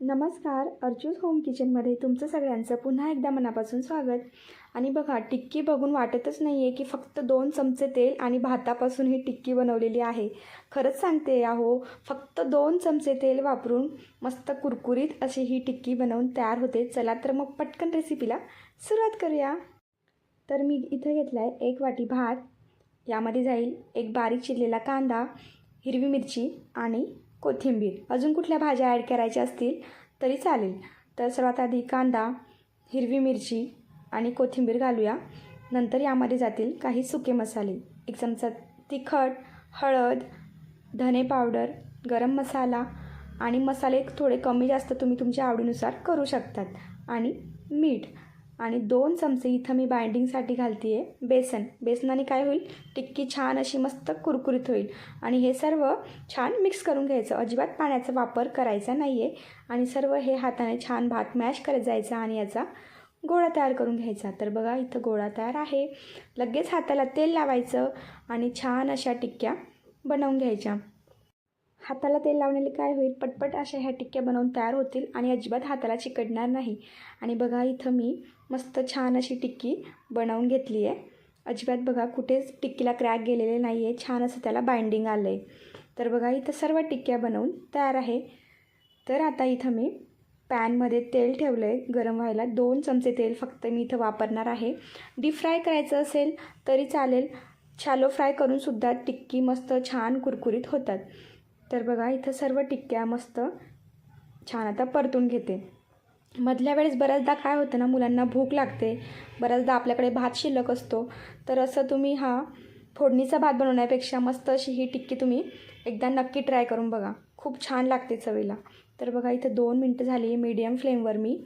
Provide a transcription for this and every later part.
नमस्कार, अर्चूज होम किचनमध्ये तुमचं सगळ्यांचं पुन्हा एकदा मनापासून स्वागत. आणि बघा, टिक्की बघून वाटतच नाही आहे की फक्त 2 चमचे तेल आणि भातापासून ही टिक्की बनवलेली आहे. खरंच सांगते अहो, फक्त 2 चमचे तेल वापरून मस्त कुरकुरीत अशी ही टिक्की बनवून तयार होते. चला तर मग पटकन रेसिपीला सुरुवात करूया. तर मी इथं घेतला आहे 1 वाटी भात. यामध्ये जाईल एक बारीक चिरलेला कांदा, हिरवी मिरची आणि कोथिंबीर. अजून कुठल्या भाज्या ॲड करायच्या असतील तरी चालेल. तर सर्वात आधी कांदा, हिरवी मिरची आणि कोथिंबीर घालूया. नंतर यामध्ये जातील काही सुके मसाले, 1 चमचा तिखट, हळद, धने पावडर, गरम मसाला आणि मसाले थोडे कमी जास्त तुम्ही तुमच्या आवडीनुसार करू शकतात, आणि मीठ. आणि 2 चमचे इथं मी बाइंडिंगसाठी घालते आहे बेसन. बेसनाने काय होईल, टिक्की छान अशी मस्त कुरकुरीत होईल. आणि हे सर्व छान मिक्स करून घ्यायचं, अजिबात पाण्याचा वापर करायचा नाही आहे. आणि सर्व हे हाताने छान भात मॅश करत जायचा आणि याचा गोळा तयार करून घ्यायचा. तर बघा, इथं गोळा तयार आहे. लगेच हाताला तेल लावायचं आणि छान अशा टिक्क्या बनवून घ्यायच्या. हाताला तेल लावण्याने काय होईल, पटपट अशा ह्या टिक्क्या बनवून तयार होतील आणि अजिबात हाताला चिकटणार नाही. आणि बघा, इथं मी मस्त छान अशी टिक्की बनवून घेतली आहे. अजिबात बघा कुठेच टिक्कीला क्रॅक गेलेले नाही आहे, छान असं त्याला बाइंडिंग आलं आहे. तर बघा, इथं सर्व टिक्क्या बनवून तयार आहे. तर आता इथं मी पॅनमध्ये तेल ठेवलं आहे गरम व्हायला. 2 चमचे तेल फक्त मी इथं वापरणार आहे. डीप फ्राय करायचं असेल तरी चालेल, शॅलो फ्राय करूनसुद्धा टिक्की मस्त छान कुरकुरीत होतात. तर बघा, इथं सर्व टिक्क्या मस्त छान आता परतून घेते. मधल्या वेळेस बऱ्याचदा काय होतं ना, मुलांना भूक लागते, बऱ्याचदा आपल्याकडे भात शिल्लक असतो. तर असं तुम्ही हा फोडणीचा भात बनवण्यापेक्षा मस्त अशी ही टिक्की तुम्ही एकदा नक्की ट्राय करून बघा, खूप छान लागते चवीला. तर बघा, इथं 2 मिनटं झाली आहे. मीडियम फ्लेमवर मी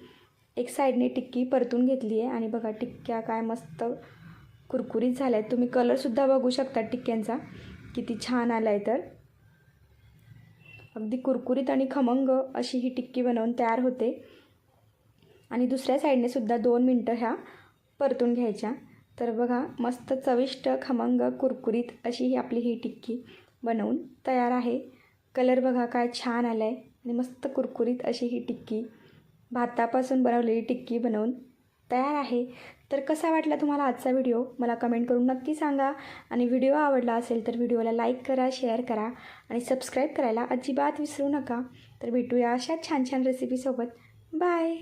एक साईडने टिक्की परतून घेतली आहे. आणि बघा, टिक्क्या काय मस्त कुरकुरीत झाल्या आहेत. तुम्ही कलरसुद्धा बघू शकता टिक्क्यांचा किती छान आला आहे. तर अगदी कुरकुरीत आणि खमंग अशी ही टिक्की बनवून तयार होते. आणि दुसऱ्या साईडने सुद्धा 2 मिनटं ह्या परतून घ्यायच्या. तर बघा, मस्त चविष्ट, खमंग, कुरकुरीत अशी ही आपली ही टिक्की बनवून तयार आहे. कलर बघा काय छान आला आहे आणि मस्त कुरकुरीत अशी ही टिक्की, भातापासून बनवलेली टिक्की बनवून तयार आहे. तर कसा वाटला तुम्हाला आजचा व्हिडिओ, मला कमेंट करून नक्की सांगा. आणि व्हिडिओ आवडला असेल तर व्हिडिओला लाईक करा, शेअर करा आणि सबस्क्राईब करायला अजिबात विसरू नका. तर भेटूया अशा छान छान रेसिपीसोबत. बाय.